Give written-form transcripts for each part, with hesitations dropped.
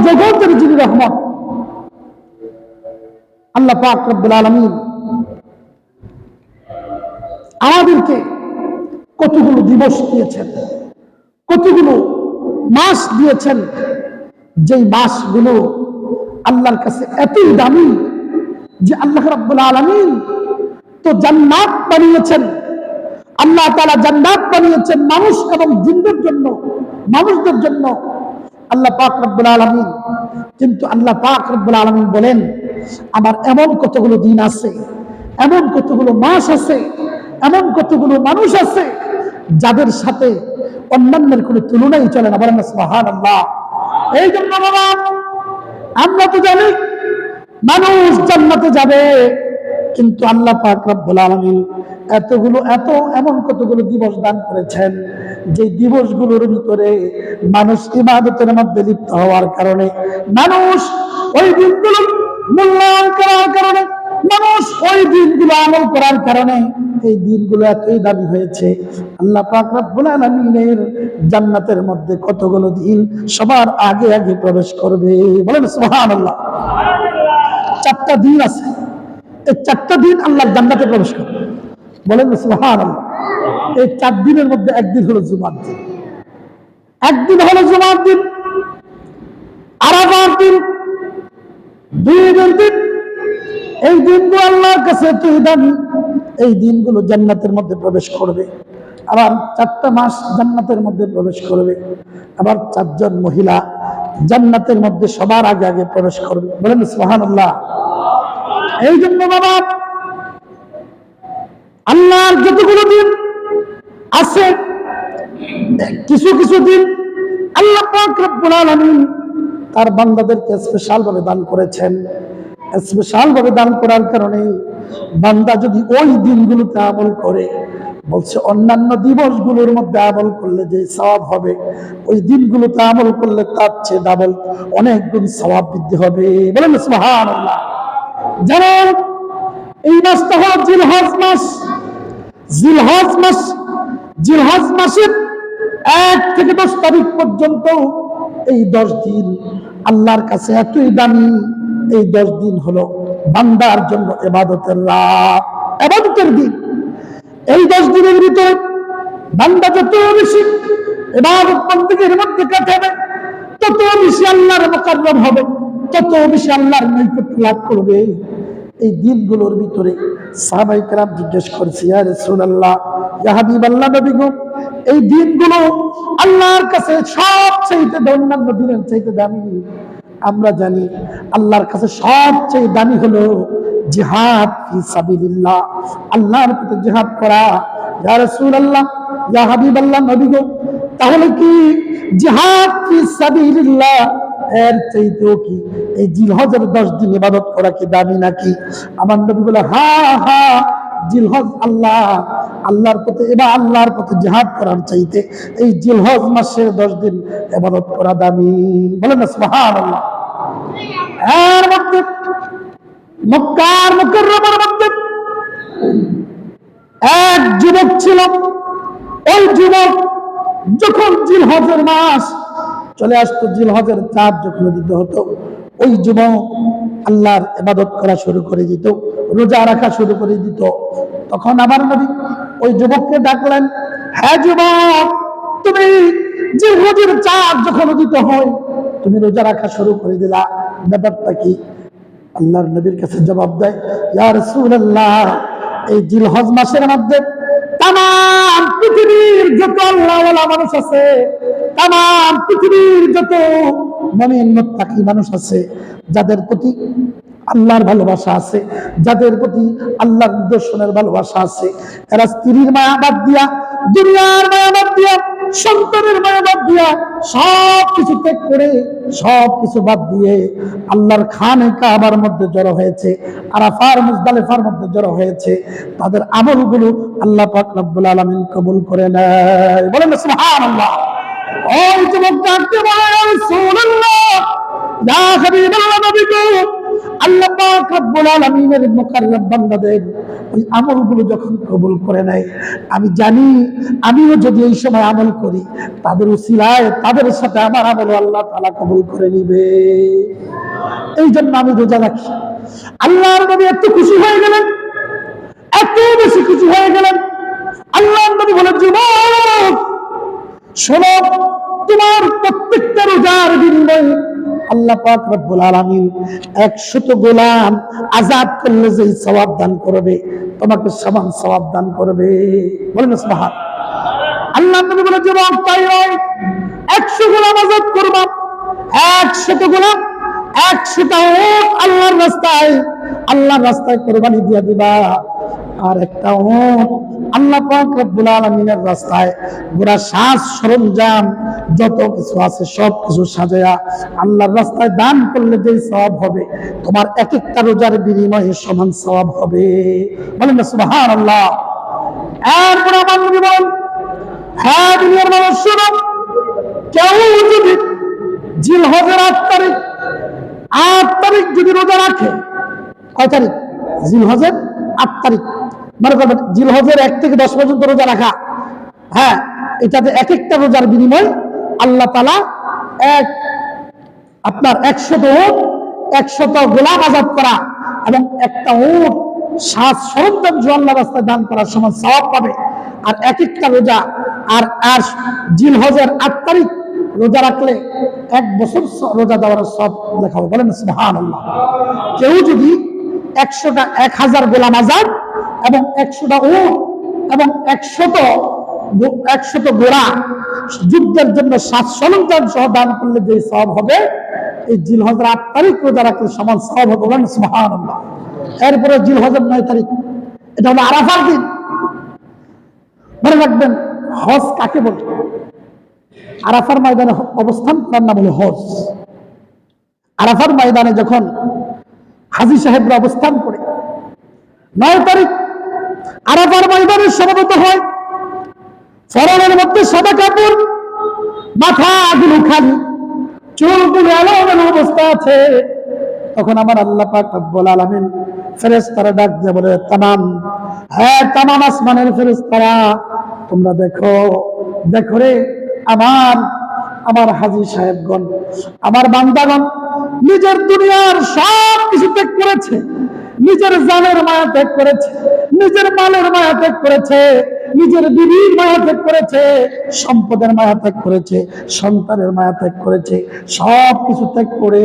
জগতের যিনি রহমত আল্লাহ পাক রব্বুল আলামিন আমাদেরকে কতগুলো দিবস দিয়েছেন, কতগুলো মাস দিয়েছেন, যেই মাসগুলো আল্লাহর কাছে এতই দামি যে আল্লাহ রাব্বুল আলামিন তো জান্নাত বানিয়েছেন। আল্লাহ তাআলা জান্নাত বানিয়েছেন মানুষ এবং জিনদের জন্য, মানুষদের জন্য আল্লাহ পাক রব্বুল আলামিন। কিন্তু আল্লাহ পাক রব্বুল আলামিন বলেন, আমার এমন কতগুলো দিন আছে, এমন কতগুলো মাস আছে, এমন কতগুলো মানুষ আছে যাদের সাথে অন্যান্যের কোনো তুলনাই চলে না। বলেন সুবহানাল্লাহ। এই জন্য বাবা, আমরা তো জানি মানুষ জান্নাতে যাবে, কিন্তু আল্লাহ পাক রব্বুল আলামিন এমন কতগুলো দিবস দান করেছেন, যে দিবসগুলোর ভিতরে মানুষ ইবাদতের মধ্যে লিপ্ত হওয়ার কারণে, মানুষ ওই দিনগুলো মূল্যায়ন করার কারণে, মানুষ ওই দিনগুলো আমল করার কারণে এই দিনগুলো এতই দামি হয়েছে। আল্লাহ পাক রব্বুল আলামিনের জান্নাতের মধ্যে কতগুলো দিন সবার আগে আগে প্রবেশ করবে। বলেন সুবহানাল্লাহ। 4টা দিন আছে, এই 4টা দিন আল্লাহর জান্নাতে প্রবেশ করবে। বলেন সুবহানাল্লাহ। এই 4 দিনের মধ্যে একদিন হলো জুমার দিন, একদিন হলো জুমার দিন, আরাফার দিন, 2 ঈদের দিন। এই দিনগুলো আল্লাহর কাছে এতই দামি, এই দিনগুলো জান্নাতের মধ্যে প্রবেশ করবে। আবার 4টা মাস জান্নাতের মধ্যে প্রবেশ করবে। আবার 4 জন মহিলা জান্নাতের মধ্যে সবার আগে আগে প্রবেশ করবে। বলেন সুবহানাল্লাহ। এই জন্য বাবা, আল্লাহর যতগুলো দিন আছে, কিছু কিছু দিন আল্লাহ পাক রব্বুল আলামিন তার বান্দাদেরকে স্পেশাল ভাবে দান করেছেন। স্পেশাল ভাবে দান করার কারণে বান্দা যদি ওই দিনগুলোতে আমল করে, বলছে অন্যান্য দিবসগুলোর মধ্যে আমল করলে যে সওয়াব হবে, ওই দিনগুলোতে আমল করলে তার চেয়ে ডাবল অনেক গুণ সওয়াব বৃদ্ধি হবে। বলেন সুবহানাল্লাহ। যেমন এই মাসটা হলো জিলহজ মাস। জিলহজ মাসের 1 থেকে 10 তারিখ পর্যন্ত এই 10 দিন আল্লাহর কাছে এতই দামি। এই 10 দিন হলো বান্দার জন্য ইবাদতের রাত, ইবাদতের দিন। এই 10 দিনের ভিতরে বান্দা যত বেশি ইবাদত বন্দেগীর মধ্যে কাটাবে, তত বেশি আল্লাহর মুকাররম হবে, তত বেশি আল্লাহর নৈকট্য লাভ করবে। এই দিনগুলোর ভিতরে সাহাবায়ে কেরাম জিজ্ঞেস করেছে, ইয়া রাসূলুল্লাহ, ইয়া হাবিবাল্লাহ, নবী গো, এই দিনগুলো আল্লাহর কাছে সবচেয়ে অন্যান্য দিনের চাইতে দামি। আমরা জানি আল্লাহর কাছে সবচেয়ে দামি হলো জিহাদ ফি সাবিলিল্লাহ, আল্লাহর পথে জিহাদ করা। ইয়া রাসূলুল্লাহ, ইয়া হাবিবাল্লাহ, নবী গো, তাহলে কি জিহাদ ফি সাবিলিল্লাহ এর চাইতেও কি এই জিলহজের 10 দিন ইবাদত করা কি দামি নাকি? আমার নবী বলে, হ্যাঁ, জিলহজ আল্লাহর পথে আল্লাহর পথে জিহাদ করার চাইতে এই জিলহজ মাসের 10 দিন ইবাদত করা দামি। বলেন না সুবহানাল্লাহ। এর মধ্যে মক্কার মুকাররমার মধ্যে এক যুবক ছিল। ওই যুবক যখন জিলহজের মাস চলে আসতো, জিলহজের চাঁদ যখন উদিত হতো, ওই যুবক আল্লাহর ইবাদত করা শুরু করে দিত, রোজা রাখা শুরু করে দিত। তখন আমার নবী ওই যুবককে ডাকলেন, হ্যাঁ যুবক, তুমি জিলহজের চাঁদ যখন উদিত হয় তুমি রোজা রাখা শুরু করে দিলা, ব্যাপারটা কি? আল্লাহর নবীর কাছে জবাব দেয়, ইয়া রাসূলুল্লাহ, এই জিলহজ মাসের মধ্যে তামাম পৃথিবীর যত আল্লাহওয়ালা মানুষ আছে, তামাম পৃথিবীর যত মুমিন মুত্তাকি মানুষ আছে, যাদের প্রতি আল্লাহর ভালোবাসা আছে, যাদের প্রতি আল্লাহর নিদর্শনের ভালোবাসা আছে, এরা স্ত্রীর মায়া বাদ দিয়া, দুনিয়ার মায়া বাদ দিয়া, সন্তানের মায়া বাদ দিয়া, সব কিছু ত্যাগ করে, সব কিছু বাদ দিয়ে আল্লাহর খানে কাবার মধ্যে জড়ো হয়েছে, আরাফার মুজদালিফার মধ্যে জড়ো হয়েছে। তাদের আমলগুলো আল্লাহ পাক রব্বুল আলামিন কবুল করে নেয়। বলেন সুবহানাল্লাহ। ওই যুবক ডাকতে বলে, ইয়া রাসূলুল্লাহ, ইয়া হাবিবাল্লাহ, নবী গো, আল্লাহ পাক রব্বুল আলামিনের মুকাররম বান্দাদের ওই আমলগুলো যখন কবুল করে নেয়, আমি জানি আমিও যদি এই সময় আমল করি, তাদের উসিলায় তাদের সাথে আমার আমল আল্লাহ তাআলা কবুল করে নিবে। এই জন্য আমি রোজা রাখি। আল্লাহর নবী এত খুশি হয়ে গেলেন, এত বেশি খুশি হয়ে গেলেন। আল্লাহর নবী বলেন, যুবক শোনো, তোমার প্রত্যেকটা রোজার বিনিময়ে আল্লাহ পাক রব্বুল আলামিন 100 গোলাম আযাদ করলে যে সওয়াব দান করবে, তোমাকে সমান সওয়াব দান করবে। বলেন সুবহান। আল্লাহর নবী বলেন, যুবক তাই নয়, 100 গোলাম আযাদ করবা, 100 গোলাম, 100টা উট আল্লাহর রাস্তায় কোরবানি দিয়ে দিবা। আর একটা উট আল্লাহ পাক রব্বুল আলামিনের রাস্তায় পুরা সাজ সরঞ্জাম যত কিছু আছে সব কিছু সাজায়া আল্লাহর রাস্তায় দান করলে যে সওয়াব হবে, তোমার এক একটা রোজার বিনিময়ে সমান সওয়াব হবে। বলেন না সুবহানাল্লাহ। এরপর আমার নবী বলেন, হ্যাঁ দুনিয়ার মানুষ শোনো, কেউ যদি জিলহজের 8 তারিখ যদি রোজা রাখে, কয় তারিখ? জিলহজের 8 তারিখ। মনে করবেন জিলহজের 1 থেকে 10 পর্যন্ত রোজা রাখা। হ্যাঁ, এটাতে এক একটা রোজার বিনিময় আল্লাহ তাআলা আপনার 100 উট, 100 গোলাম আযাদ করা এবং একটা উট সাজ সরঞ্জাম আল্লাহর রাস্তায় দান করার সমান সওয়াব পাবে। আর এক একটা রোজা আর জিলহজের 8 তারিখ রোজা রাখলে 1 বছর রোজা দেওয়ার সব লেখা হবে। বলেন সুবহানাল্লাহ। কেউ যদি 1000 গোলাম আযাদ এবং 100টা উট এবং 100 ঘোড়া যুদ্ধের জন্য সাজ সরঞ্জাম সহ দান করলে যে সওয়াব হবে, এই জিলহজের 8 তারিখ রোজা রাখলে সমান সওয়াব হবে। বলেন সুবহানাল্লাহ। এরপরে জিলহজের 9 তারিখ, এটা হলো আরাফার দিন। মনে রাখবেন, হজ কাকে বলে? আরাফার ময়দানে অবস্থান করার নাম হলো হজ। আরাফার ময়দানে যখন হাজী সাহেবরা অবস্থান করে 9 তারিখ আরাফার ময়দানে সমবেত হয়, ফরনের মধ্যে সাদা কাপড়, মাথাগুলো খালি, চুলগুলো এলোমেলো অবস্থা আছে। তখন আমার আল্লাহ পাক রব্বুল আলামিন ফেরেশতারা ডাক দিয়ে বলে, তামাম, হ্যাঁ তামাম আসমানের ফেরেশতারা, তোমরা দেখো রে আমার হাজী সাহেবগণ, আমার বান্দাগণ নিজের দুনিয়ার সব কিছু ত্যাগ করেছে, নিজের জানের মায়া ত্যাগ করেছে, নিজের মালের মায়া ত্যাগ করেছে, নিজের বিবির মায়া ত্যাগ করেছে, সম্পদের মায়া ত্যাগ করেছে, সন্তানের মায়া ত্যাগ করেছে, সব কিছু ত্যাগ করে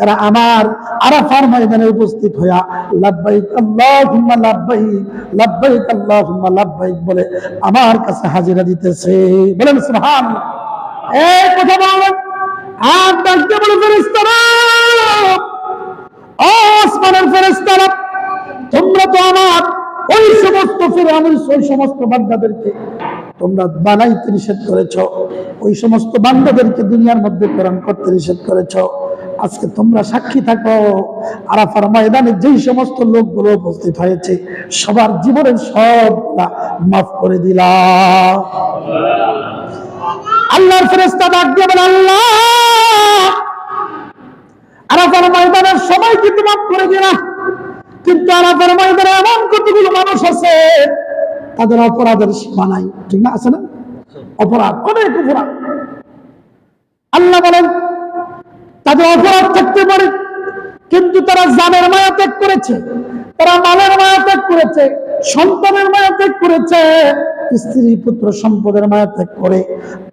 এরা আমার আরাফার ময়দানে উপস্থিত হইয়া লাব্বাইক আল্লাহুম্মা লাব্বাইক, লাব্বাইক আল্লাহুম্মা লাব্বাইক বলে আমার কাছে হাজিরা দিতেছে। বলেন সুবহানাল্লাহ। এই কথা বলেন আর ডাকতে বলে, ফেরেশতারা, আসমানের ফেরেশতারা, তোমরা তো আমার ওই সমস্ত ফিরআউনের ওই সমস্ত বান্দাদেরকে তোমরা বানাইতে নিষেধ করেছ, ওই সমস্ত বান্দাদেরকে দুনিয়ার মধ্যে প্রেরণ করতে নিষেধ করেছ। আজকে তোমরা সাক্ষী থাকো, আরাফার ময়দানে যেই সমস্ত লোকগুলো উপস্থিত হয়েছে সবার জীবনের সব মাফ করে দিলাম। আল্লাহর ফেরেশতা ডাক দিয়ে বলে, আল্লাহ আরাফার ময়দানের সবাইকে তো মাফ করে দিলাম, কিন্তু আরাফার ময়দানে এমন কতগুলো মানুষ আছে তাদের অপরাধের সীমা নাই। ঠিক না? আছে না? অপরাধ, অনেক অপরাধ। আল্লাহ বলেন তাদের অপরাধ থাকতে পারে, কিন্তু তারা জানের মায়া ত্যাগ করেছে, তারা মালের মায়া ত্যাগ করেছে, সন্তানের মায়া ত্যাগ করেছে, স্ত্রী পুত্র সম্পদের মায়া ত্যাগ করে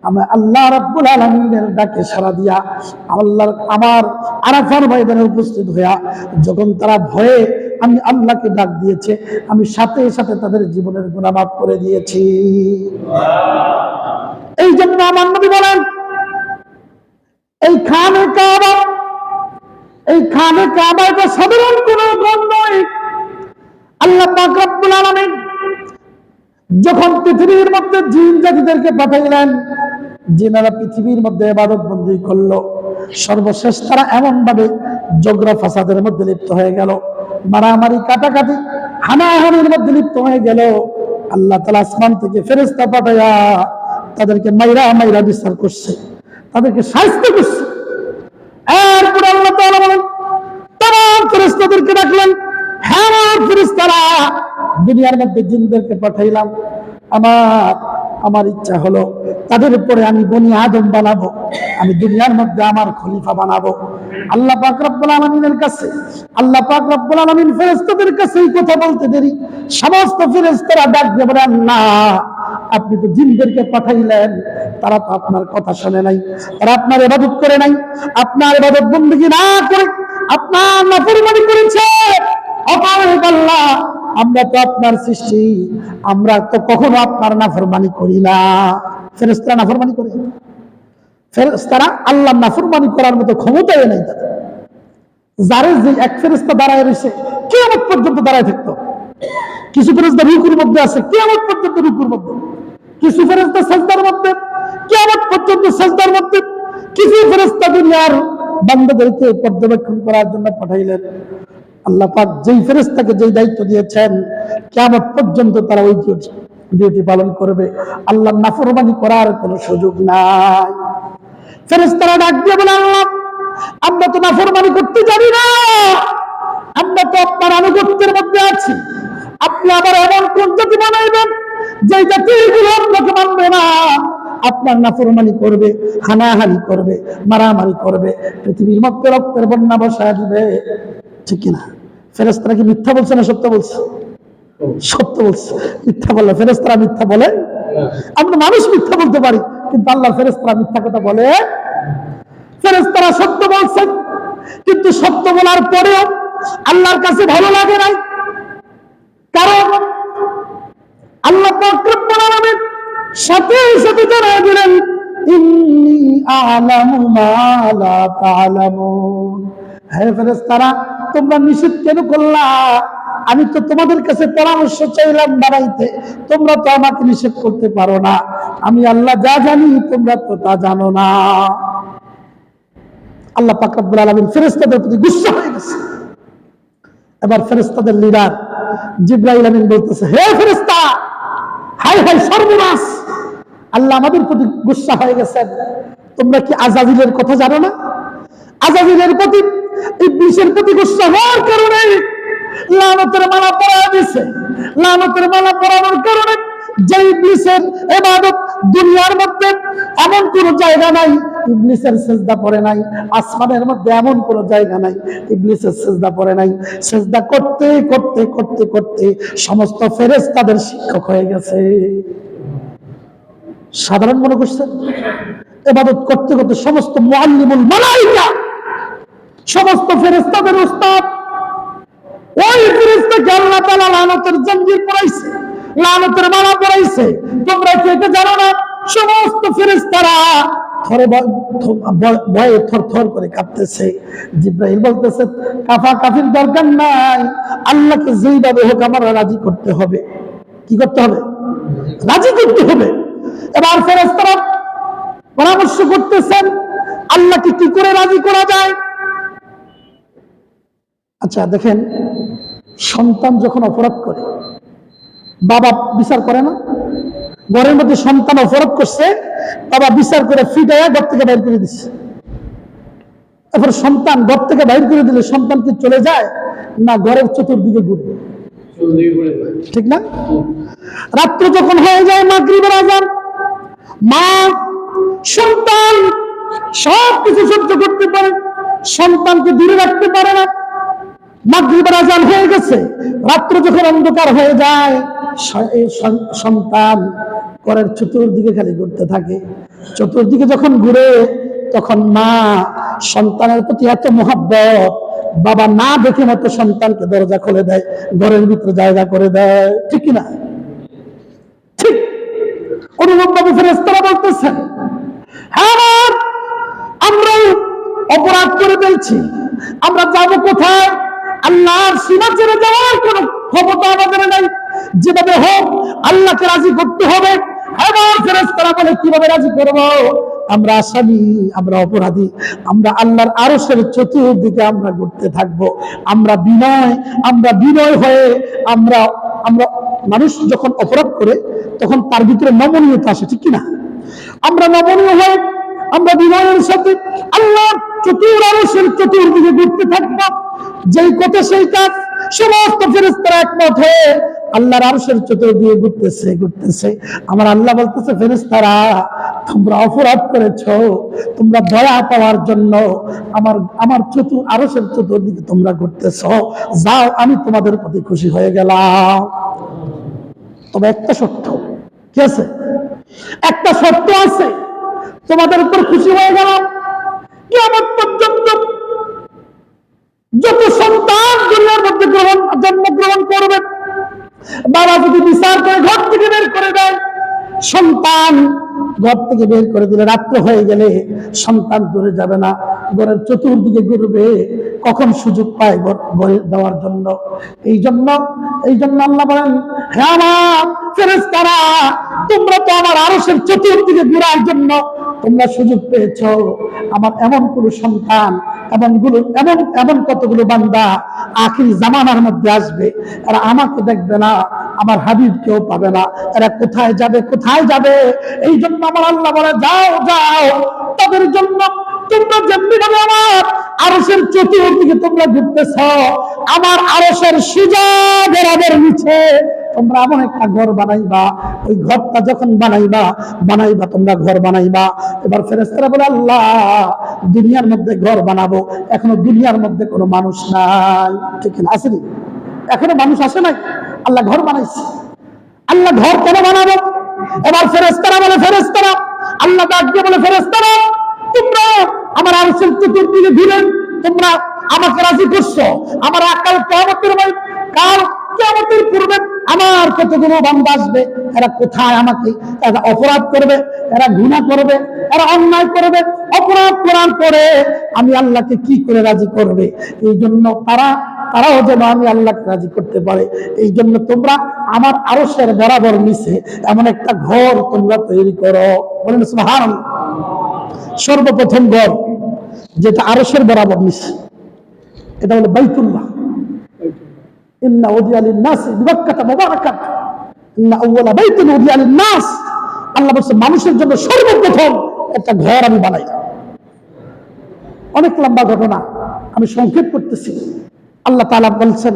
আমি আল্লাহ রাব্বুল আলামিনের ডাকে সাড়া দিয়া আমার আরাফার ময়দানে উপস্থিত হইয়া যখন তারা ভয়ে আমি আল্লাহকে ডাক দিয়েছে, আমি সাথে সাথে তাদের জীবনের গুনাহ মাফ করে দিয়েছি। এই জন্য আমার নবী বলেন, এই খানে কাবা এটা সাধারণ কোন গ্রন্থ নয়। আল্লাহ পাক রব্বুল আলামিন যখন পৃথিবীর মধ্যে জিন জাতিদেরকে পাঠাইলেন, জিনেরা পৃথিবীর মধ্যে ইবাদত বন্দী করলো, সর্বশেষ তারা এমন ভাবে ঝগড়া ফাসাদের মধ্যে লিপ্ত হয়ে গেল, মারামারি কাটাকাটি হানাহানির মধ্যে লিপ্ত হয়ে গেল। আল্লাহ তাআলা আসমান থেকে ফেরেশতা পাঠাইয়া তাদেরকে মাইরা বিচার করছে, তাদেরকে শাস্তি করছে। এরপর আল্লাহ তাআলা বলেন, তামাম ফেরেশতা ফেরেশতাদেরকে ডাকলেন, হ্যাঁ ফেরেশতারা, দুনিয়ার মধ্যে জিনদেরকে পাঠাইলাম, আমার ইচ্ছা হলো তাদের উপরে আমি বনি আদম বানাবো, আমি দুনিয়ার মধ্যে আমার খলিফা বানাবো। আল্লাহ পাক রব্বুল আলামিনের কাছে, আল্লাহ পাক রব্বুল আলামিন ফেরেশতাদের কাছে এই কথা বলতে দেরি সমস্ত ফেরেশতারা ডাক দিয়ে বলে, আল্লাহ আপনি তো জিনদেরকে পাঠাইলেন, তারা তো আপনার কথা শুনে নাই, তারা আপনার ইবাদত করে নাই, আপনার ইবাদত বندگی না করে আপনার নাফরমানি করেছে। অতএব আল্লাহ, আমরা তো আপনার সৃষ্টি, আমরা তো কখনো আপনার নাফরমানি করি না। ফেরেশতারা নাফরমানি করে? ফেরেশতারা আল্লাহর নাফরমানি করার মতো ক্ষমতাই নাই তাদের। যারে যে এক ফেরেশতা দাঁড়ায় রয়েছে কিয়ামত পর্যন্ত দাঁড়ায় থাকতো। কিছু ফেরেশতা রুকুর মধ্যে আছে, কিয়ামত পর্যন্ত রুকুর মধ্যে। কিছু ফেরেশতা সাজদার মধ্যে, কিয়ামত পর্যন্ত সাজদার মধ্যে। কিছু ফেরেশতা দুনিয়ার বান্দাদেরকে পর্যবেক্ষণ করার জন্য পাঠাইলেন। আল্লাহ পাক যেই ফেরেশতাকে যেই দায়িত্ব দিয়েছেন, কিয়ামত পর্যন্ত তারা ওই ডিউটি পালন করবে, আল্লাহর নাফরমানি করার কোনো সুযোগ নাই। ফেরেশতারা ডাক দিয়ে বলে, আল্লাহ আমরা তো নাফরমানি করতে জানি না, আমরা তো আপনার আনুগত্যের মধ্যে আছি, আপনি আবার এমন কোন জাতি বানাইবেন যে জাতিগুলো আপনাকে মানবে না, আপনার নাফরমানি করবে, হানাহানি করবে, মারামারি করবে, পৃথিবীর মধ্যে রক্তের বন্যা বসায় দিবে। ঠিক কিনা? ফেরেশতারা কি মিথ্যা বলছে না সত্য বলছে? সত্য বলছে। মিথ্যা বললে ফেরেশতারা মিথ্যা বলে? আমরা মানুষ মিথ্যা বলতে পারি, কিন্তু আল্লাহ ফেরেশতারা মিথ্যা কথা বলে? ফেরেশতারা সত্য বলছেন, কিন্তু সত্য বলার পরেও আল্লাহর কাছে ভালো লাগে নাই। কারণ আল্লাহ পাক রব্বুল আলামিন সাথে সাথে জানায় দিলেন, ইন্নী আ'লামু মা লা তা'লামুন। হে ফেরেশতারা, তোমরা নিষেধ কেন করলা? আমি তো তোমাদের কাছে পরামর্শ চাইলাম বানাইতে, তোমরা তো আমাকে নিষেধ করতে পারো না। আমি আল্লাহ যা জানি তোমরা তো তা জানো না। আল্লাহ পাক রব্বুল আলামিন ফেরেশতাদের প্রতি গুসা হয়ে গেছে। এবার ফেরেশতাদের লিডার জিবরাইল আমিন বলতেছে, হে ফেরেশতা, হায় হায় সর্বনাশ, আল্লাহ আমাদের প্রতি গুসা হয়ে গেছেন। তোমরা কি আজাজিলের কথা জানো না? আজাজিলের প্রতি, ইবলিসের প্রতি গুসা হওয়ার কারণে লানতের মালা পরায় দিয়েছে। লানতের মালা পরানোর কারণে যে ইবলিসের ইবাদত দুনিয়ার মধ্যে এমন কোন জায়গা নাই ইবলিসের সিজদা পড়ে নাই, আসমানের মধ্যে এমন কোন জায়গা নাই ইবলিসের সিজদা পড়ে নাই। সিজদা করতে করতে করতে করতে সমস্ত ফেরেশতাদের শিক্ষক হয়ে গেছে। সাধারণ মনে করছেন? ইবাদত করতে করতে সমস্ত মুআল্লিমুল মালায়েকা, সমস্ত ফেরেশতাদের উস্তাদ। ওই ফেরেশতাকে আল্লাহ তাআলা লানতের জঞ্জির পরাইছে, লানতের মালা পরাইছে। তোমরা কি এটা জানো না? সমস্ত ফেরেশতারা ভয়ে থরথর করে কাঁপতেছে। জিবরাইল বলতেছে, কাফির দরকার নাই, আল্লাহকে যেইভাবে হোক আমার রাজি করতে হবে। কি করতে হবে? রাজি করতে হবে। এবার ফেরেশতারা পরামর্শ করতেছেন আল্লাহকে কি করে রাজি করা যায়। আচ্ছা দেখেন, সন্তান যখন অপরাধ করে বাবা বিচার করে না? ঘরের মধ্যে সন্তান অপরাধ করছে, বাবা বিচার করে ফিটাইয়া ঘর থেকে বাইর করে দিচ্ছে। তারপর সন্তান ঘর থেকে বাইর করে দিলে সন্তান কি চলে যায় না ঘরের চতুর্দিকে ঘুরে? ঠিক না? রাত্র যখন হয়ে যায় মাগরিবের আযান, মা সন্তান সবকিছু সহ্য করতে পারে, সন্তানকে দূরে রাখতে পারে না। মাগরিবের আযান হয়ে গেছে, রাত্র যখন অন্ধকার হয়ে যায়, সন্তান ঘরের চতুর্দিকে খালি ঘুরতে থাকে। চতুর্দিকে যখন ঘুরে তখন মা সন্তানের প্রতি এত মহব্বত, বাবা না দেখে মতো সন্তানকে দরজা খুলে দেয়, ঘরের ভিতরে জায়গা করে দেয়। ঠিক কিনা? ঠিক অনুরূপভাবে ফেরেশতারা বলতেছেন, হ্যাঁ আমরা অপরাধ করে ফেলছি, আমরা যাব কোথায়? আল্লাহর সীমা ছেড়ে যাওয়ার কোন ক্ষমতা আমাদের নাই। যেভাবে হোক আল্লাহকে রাজি করতে হবে। এবার ফেরেশতারা বলে, কিভাবে রাজি করব? আমরা আসামি, আমরা অপরাধী, আমরা আল্লাহর আরশের চতুর্দিকে আমরা ঘুরতে থাকবো। আমরা বিনয় হয়ে আমরা মানুষ যখন অপরাধ করে তখন তার ভিতরে নমনীয়তা আসে, ঠিক কিনা? আমরা নমনীয় হয়ে আমরা বিনয়ের সাথে আল্লাহর চতুর আরশের চতুর্দিকে ঘুরতে থাকবো, যেই কথা সেই কাজ। সমস্ত ফেরেশতারা একমত হয়ে আল্লাহর আরশের চতুর্দিকে ঘুরতেছে। আমার আল্লাহ বলতেছে, ফেরেশতারা তোমরা অপরাধ করেছো, তোমরা দয়া পাওয়ার জন্য আমার আরশের চতুর্দিকে তোমরা ঘুরতেছো, যাও আমি তোমাদের প্রতি খুশি হয়ে গেলাম। তবে একটা শর্ত কি আছে? একটা শর্ত আছে, তোমাদের উপর খুশি হয়ে গেলাম, কিয়ামত পর্যন্ত যত সন্তান দুনিয়ার মধ্যে জন্মগ্রহণ করবে, বাবা যদি বিচার করে ঘর থেকে বের করে দেয়, সন্তান ঘর থেকে বের করে দিলে রাত্র হয়ে গেলে সন্তান দূরে যাবে না, ঘরের চতুর্দিকে ঘুরবে, কখন সুযোগ পায় ঘরে দেওয়ার জন্য। এই জন্য আল্লাহ বলেন, হে আমার ফেরেশতারা, তোমরা তো আমার আরশের চতুর্দিকে ঘোরার জন্য তোমরা সুযোগ পেয়েছ। আমার এমন কোন সন্তান, এমন কতগুলো বান্দা আখির জামানার মধ্যে আসবে, এরা আমাকে দেখবে না, আমার হাবিবকেও পাবে না, এরা কোথায় যাবে? এই জন্য আমার আল্লাহ বলে, যাও তাদের জন্য তোমরা যেমনি ভাবে আমার আরশের চতুর্দিকে তোমরা ঘুরতেছ, আমার আরশের সুজা বরাবর নিচে তোমরা এমন একটা ঘর বানাইবা। ওই ঘরটা যখন বানাইবা তোমরা ঘর বানাইবা। এবার ফেরেশতারা বলে, আল্লাহ দুনিয়ার মধ্যে ঘর বানাবো, এখনো দুনিয়ার মধ্যে কোনো মানুষ নাই, ঠিক না? আসেনি, এখনো মানুষ আসে নাই, আল্লাহ ঘর বানাইছে। আল্লাহ ঘর কেন বানাবো? এবার ফেরেশতারা বলে, আল্লাহ ডাক দিয়ে বলে, ফেরেশতারা তোমরা আমার আরশের চতুর্দিকে ঘুরে তোমরা আমাকে রাজি করছো। আমার কাল কিয়ামতের পূর্বে আমার কতগুলো বান্দা আসবে, এরা কোথায় আমাকে, এরা অপরাধ করবে, এরা গুনাহ করবে, এরা অন্যায় করবে, অপরাধ করার পরে আমি আল্লাহকে কি করে রাজি করবে? এই জন্য তারাও যেন আমি আল্লাহকে রাজি করতে পারে, এই জন্য তোমরা আমার আরশের বরাবর নিচে এমন একটা ঘর তোমরা তৈরি করো। বলেন সুবহানাল্লাহ। সর্বপ্রথম ঘর যেটা আরশের বরাবর নিচে, এটা হলো বাইতুল্লাহ। ইন্না উদিয়া লিন-নাস বিবাক্কাতা মুবারাকাত, ইন্না আউওয়ালা বাইতিন উদিয়া লিন-নাস। আল্লাহ বলেন মানুষের জন্য সর্বপ্রথম একটা ঘর আমি বানাই। অনেক লম্বা ঘটনা, আমি সংক্ষেপ করতেছি। আল্লাহ তাআলা বলছেন,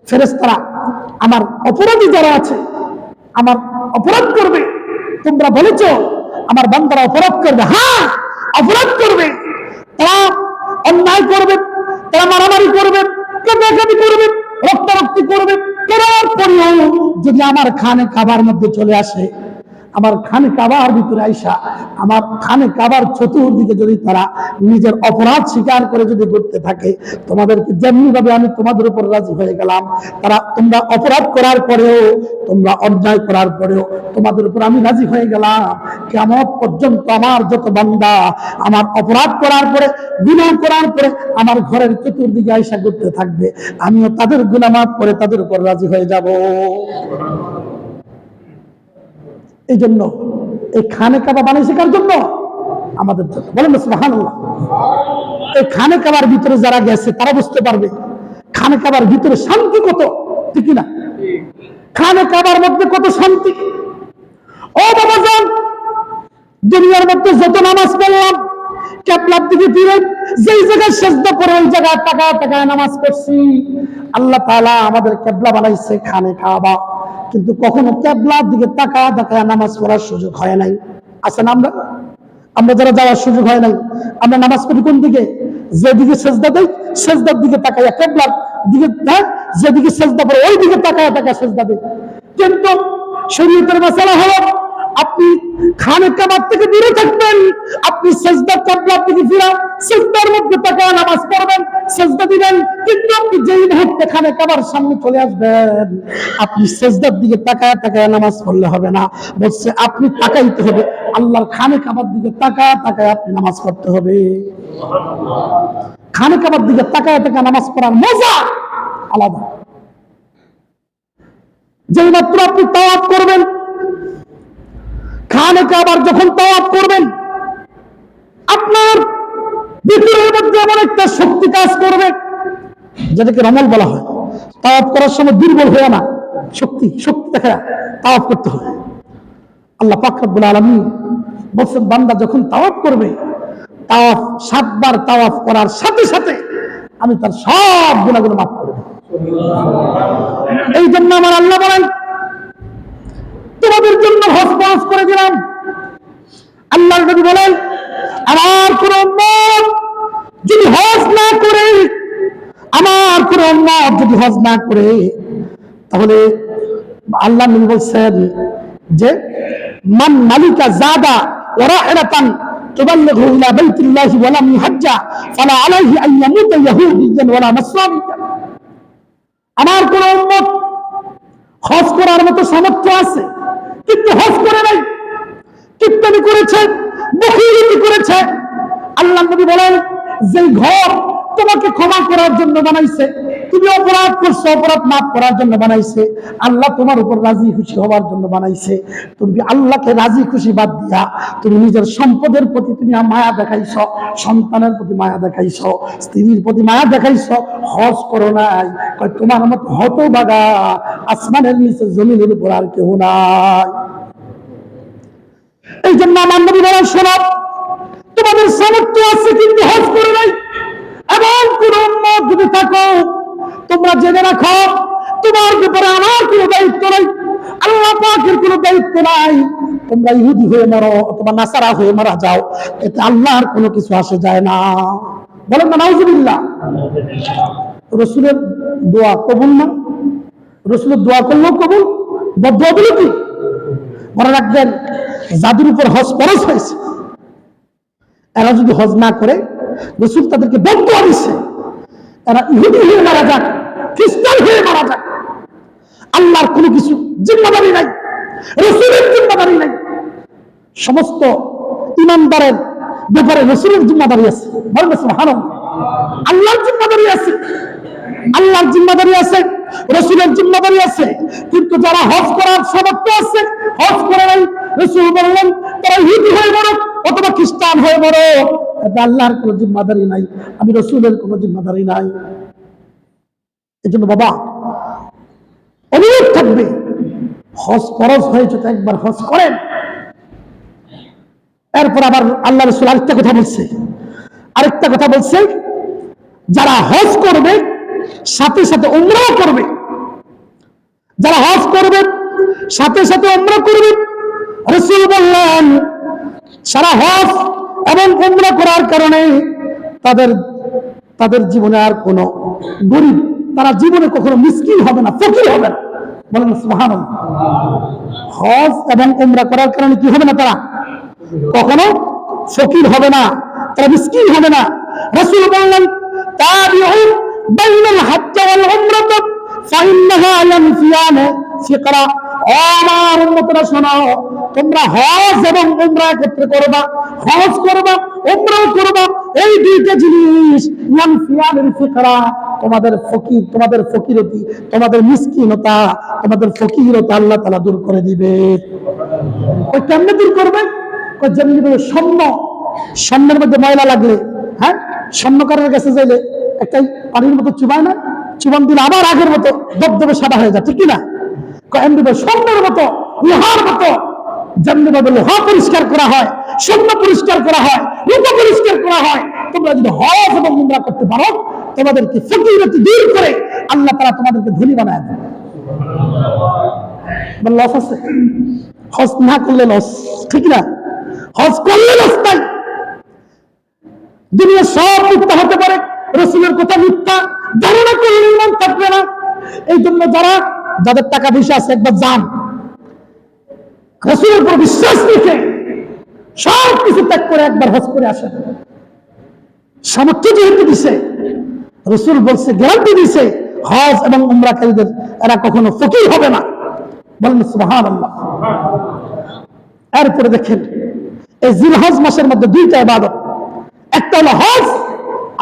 ফেরেশতারা আমার অপরাধী যারা আছে, আমার অপরাধ করবে, তোমরা বলেছো আমার বান্দারা অপরাধ করবে। হ্যাঁ, অপরাধ করবে, তারা অন্যায় করবে, তারা মারামারি করবে, কাটাকাটি করবে, রক্তারক্তি করবে, করার পরেও যদি আমার খানে কাবার মধ্যে চলে আসে, আমার খানে কাবার ভিতরে আইসা আমার খানে কাবার চতুর্দিকে যদি তারা নিজের অপরাধ স্বীকার করে যদি করতে থাকে, তোমাদেরকে যেমনি ভাবে আমি তোমাদের উপর রাজি হয়ে গেলাম, তোমরা অপরাধ করার পরেও, তোমরা অন্যায় করার পরেও তোমাদের উপর আমি রাজি হয়ে গেলাম। কিয়ামত পর্যন্ত আমার যত বান্দা আমার অপরাধ করার পরে, গুনাহ করার পরে আমার ঘরের চতুর্দিকে আইসা করতে থাকবে, আমিও তাদের গুনাহ মাফ করে তাদের উপর রাজি হয়ে যাব। এই জন্য এই খানে কাবা বানাইছে কার জন্য? আমাদের জন্য। বলেন সুবহানাল্লাহ। এই খানে কাবার ভিতরে যারা গেছে তারা বুঝতে পারবে খানে কাবার ভিতরে শান্তি কত, ঠিক না? খানে কাবার মধ্যে কত শান্তি। ও বাবাজান, দুনিয়ার মধ্যে যত নামাজ পড়লাম, কিবলার দিকে ফিরে যেই জায়গায় সিজদা করে ওই জায়গায় তাকায় নামাজ পড়ছি। আল্লাহ তাআলা আমাদের কিবলা বানাইছে খানে কাবা, কিন্তু কখনো কিবলার দিকে তাকায় নামাজ পড়ার সুযোগ হয় নাই। আছেন আমরা যারা যাওয়ার সুযোগ হয় নাই, আমরা নামাজ পড়ি কোন দিকে? যেদিকে সিজদা দেই সিজদার দিকে তাকায়া, কিবলার দিকে, যেদিকে সিজদা পড়ে ওই দিকে তাকায় সিজদা দেই। কিন্তু শরীয়তের মাসালা হলো আপনি খানে কাবার থেকে দূরে থাকবেন, আপনি সিজদা কিবলার দিকে ফিরা সিজদার মধ্যে তাকায় নামাজ পড়বেন, সিজদা দিবেন। কিন্তু আপনি যেই মুহূর্তে খানে কাবার সামনে চলে আসবেন, আপনি সিজদার দিকে তাকায় নামাজ পড়লে হবে না। বলছে আপনি তাকাইতে হবে আল্লাহর খানে কাবার দিকে, তাকায় আপনি নামাজ পড়তে হবে। খানে কাবার দিকে তাকায় নামাজ পড়ার মজা আলাদা। যেই মাত্র আপনি তাওয়াফ করবেন, খানে কাবার যখন তাওয়াফ করবেন, আপনার ভিতরের মধ্যে এমন একটা শক্তি কাজ করবে যেটাকে রমল বলা হয়। তাওয়াফ করার সময় দুর্বল হয়ে না, শক্তি দেখা তাওয়াফ করতে হবে। আল্লাহ পাক রব্বুল আলামিন বলেন, বান্দা যখন তাওয়াফ করবে তাওয়াফ 7 বার তাওয়াফ করার সাথে সাথে আমি তার সব গুনাহগুলো মাফ করে দেব। এই জন্য আমার আল্লাহ বলেন, তোমাদের জন্য হজ ফরজ করে দিলাম। আল্লাহর নবী বলেন, আমার কোন উম্মত যদি হজ না করে, আমার কোন উম্মত যদি হজ না করে, তাহলে আল্লাহ নবী বলছেন যে মান মালিকা জাদা ওয়া রাহলাতান তুবাল্লিগু ইলা বাইতিল্লাহি ওয়া লাম ইহাজ্জা ফালা আলাইহি আন ইয়ামুতা ইয়াহুদিয়ান ওয়া লা নাসরানিয়ান। আমার কোন উম্মত হজ করার মতো সামর্থ্য আছে কিন্তু হজ করে নাই, কিপ্টামি করেছে, বখিলিতি করেছে, আল্লাহ নবী বলেন যে ঘর তোমাকে ক্ষমা করার জন্য বানাইছে, তুমি অপরাধ করছো অপরাধ মাফ করার জন্য বানাইছে, আল্লাহ তোমার উপর রাজি খুশি হওয়ার জন্য বানাইছে, তুমি আল্লাহকে রাজি খুশি বাদ দিয়া তুমি নিজের সম্পদের প্রতি তুমি মায়া দেখাইছ, সন্তানের প্রতি মায়া দেখাইছ, স্ত্রীর প্রতি মায়া দেখাইছ, হজ করো নাই। কয় তোমার মতো হতভাগা আসমানের নিচে জমিনের উপর আর কেউ নাই। এই জন্য আমার নবী বলেন, শোনো, তোমাদের সামর্থ্য আছে কিন্তু হজ করে নাই, এবং কোন উম্মত যদি থাকো তোমরা জেনে রাখো তোমার ব্যাপারে আমার কোনো দায়িত্ব নাই, আল্লাহ পাকের কোনো দায়িত্ব নাই। তোমরা ইহুদি হয়ে মরো অথবা নাসারা হয়ে মারা যাও, এতে আল্লাহর কোনো কিছু আসে যায় না। বলেন না নাউজুবিল্লাহ। রসুলের দোয়া কবুল না? রসুলের দোয়া করলেও কবুল, বদদোয়া বলে কি? মনে রাখবেন, যাদের উপর হজ ফরজ হয়েছে এরা যদি হজ না করে, রসুল তাদেরকে বদদোয়া দিচ্ছে, এরা ইহুদি হয়ে মারা যাক, খ্রিস্টান হয়ে মারা যাক, আল্লাহর কোনো কিছু জিম্মাদারি নাই, রসুলের জিম্মাদারি নাই। সমস্ত ইমানদারের ব্যাপারে রসুলের জিম্মাদারি আছে। বলেন সুবহানাল্লাহ। আল্লাহর জিম্মাদারি আছে, আল্লাহর জিম্মাদারি আছে, রসুলের জিম্মাদারি আছে। কিন্তু যারা হজ করার সামর্থ্য আছে হজ করে নাই, রসুল বললেন তারা ইহুদি হয়ে মরো অথবা খ্রিস্টান হয়ে মরো, এটা আল্লাহর কোনো জিম্মাদারি নাই, আমি রসুলের কোনো জিম্মাদারি নাই। এই জন্য বাবা অনুরোধ থাকবে, হজ ফরজ হয়েছে তো একবার হজ করেন। এরপর আবার আল্লাহ রসুল আরেকটা কথা বলছে, যারা হজ করবে সাথে সাথে উমরাও করবে, যারা হজ করবে সাথে সাথে উমরা করবে, রাসূল বললেন সারা হজ এবং উমরা করার কারণে তাদের জীবনে আর কোনো গরিব, তারা জীবনে কখনো মিসকিন হবে না, ফকির হবে না। বলেন সুবহানাল্লাহ। হজ এবং উমরা করার কারণে কি হবে না? তারা কখনো ফকির হবে না, তারা মিসকিন হবে না। রাসূল বললেন তাবিউ বাইনাল হজ্জ ওয়াল উমরাহ ফাইন্নাহা ইয়ানফিয়ান ফিকরা। আমার উম্মতরা শোনো, তোমরা হজ এবং উমরা একত্রে করবা, হজ করবা উমরাও করবা, এই দুইটা জিনিস ইয়ানফিয়ান ফিকরা, তোমাদের ফকিরতি, তোমাদের মিসকিনতা, তোমাদের ফকিরতা আল্লাহ তাআলা দূর করে দিবে। ওই কেমনে দূর করবে? যেমনি স্বর্ণের মধ্যে ময়লা লাগলে, হ্যাঁ, স্বর্ণকারের কাছে যাইলে একটা পানির মতো চুবায় না, চুবান দিলে আবার আগের মতো দবদবে সাদা হয়ে যায়, ঠিক কিনা? এমনি স্বর্ণের মতো, লোহার মতো, যেমনি ভাবে লোহা পরিষ্কার করা হয়, স্বর্ণ পরিষ্কার করা হয়, রূপা পরিষ্কার করা হয়, তোমরা যদি হজ এবং উমরা করতে পারো, তোমাদেরকে ফকিরতি দূর করে আল্লাহ তাআলা তোমাদেরকে ধনী বানায় দেবে। লস আছে? হজ না করলে লস, ঠিক না? হজ করলে লস নাই। দুনিয়া সব মিথ্যা হতে পারে, রসুলের কথা মিথ্যা, ধারণা করলে ইমান থাকবে না। এই জন্য যাদের টাকা পয়সা আছে একবার যান, রসুলের উপর বিশ্বাস রেখে সব কিছু ত্যাগ করে একবার হজ করে আসেন। সামর্থ্য যেহেতু দিছে, রসুল বলছে, গ্যারান্টি দিছে, হজ এবং উমরাকারীদের এরা কখনো ফকির হবে না। বলেন সুবহানাল্লাহ। এরপরে দেখেন, এই জিলহজ মাসের মধ্যে দুইটা ইবাদত, একটা হলো হজ,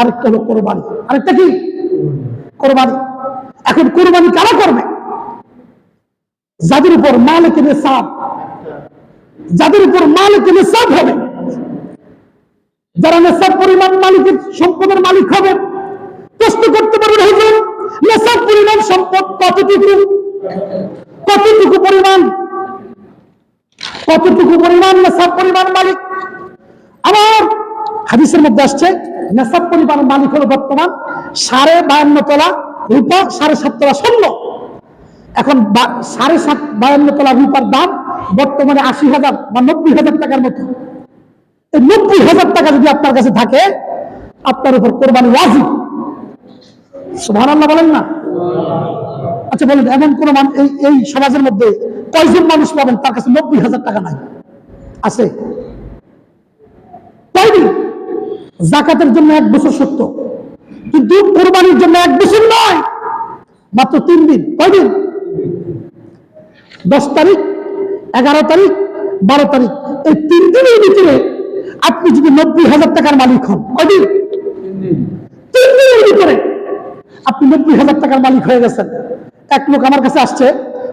আরেকটা হলো কোরবানি। আরেকটা কি? কোরবানি। এখন কোরবানি কারা করবে? যাদের উপর মালিকের নিসাব হবে, যারা নিসাব পরিমাণ মালিকের সম্পদের মালিক হবে। প্রশ্ন করতে পারবেন, হুজুর নিসাব পরিমাণ সম্পদ কতটুকু পরিমাণ নিসাব পরিমাণ মালিক? আমার হাদিসের মধ্যে আসছে নেশাব পরিমাণ মালিক হলো বর্তমান 52.5 তলা রূপা, 7.5 তলা স্বর্ণ। এখন 52.5 তলা রূপার দাম বর্তমানে 80,000 বা 90,000 টাকার মতো। এই 90,000 টাকা যদি আপনার কাছে থাকে, আপনার উপর কোরবানি ওয়াজিব। সুবহানাল্লাহ বলেন না? আচ্ছা বলেন, এমন কোন এই সমাজের মধ্যে কয়জন মানুষ পাবেন তার কাছে 90,000 টাকা নাই? আছে? কয়দিন? যাকাতের জন্য 1 বছর সত্য, কিন্তু কোরবানির জন্য 1 বছর নয়, মাত্র 3 দিন। কয়দিন? 10 তারিখ, 11 তারিখ, 12 তারিখ, এই 3 দিনের ভিতরে আপনি যদি 90,000 টাকার মালিক হন, কয়দিন? 3 দিনের ভিতরে আপনি 90,000 টাকার মালিক হয়ে গেছেন। এক লোক আমার কাছে আসছে,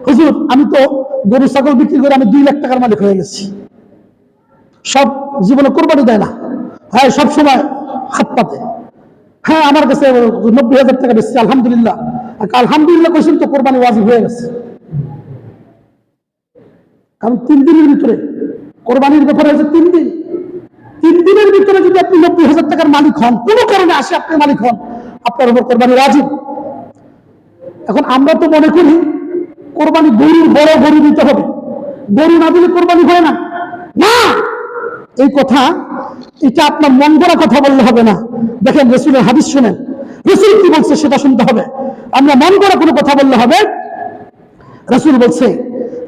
হুজুর আমি তো গরু ছাগল বিক্রি করে আমি 2 লাখ টাকার মালিক হয়ে গেছি। সব জীবনে কোরবানি দেয় না, হ্যাঁ সব সময় হাত পাতে। হ্যাঁ আমার কাছে 90,000 টাকা বেশি, আলহামদুলিল্লাহ। আলহামদুলিল্লাহ কইছেন তো কোরবানি ওয়াজিব হয়ে গেছে। কারণ 3 দিনের ভিতরে কোরবানির ব্যাপারে হচ্ছে 3 দিন। 3 দিনের ভিতরে যদি আপনি 90,000 টাকার মালিক হন, কোনো কারণে আসে আপনি মালিক হন, আপনার উপর কোরবানি ওয়াজিব। এখন আমরা তো মনে করি কোরবানি গরুর বড় গরু দিতে হবে, গরু না দিলে কোরবানি হয় না। না, এই কথা, এটা আপনার মন গড়া কথা বললে হবে না। দেখেন রাসূলের হাদিস শুনেন, রাসূল কি বলছে সেটা শুনতে হবে। আমরা মন গড়া কোনো কথা বললে হবে? রাসূল বলছে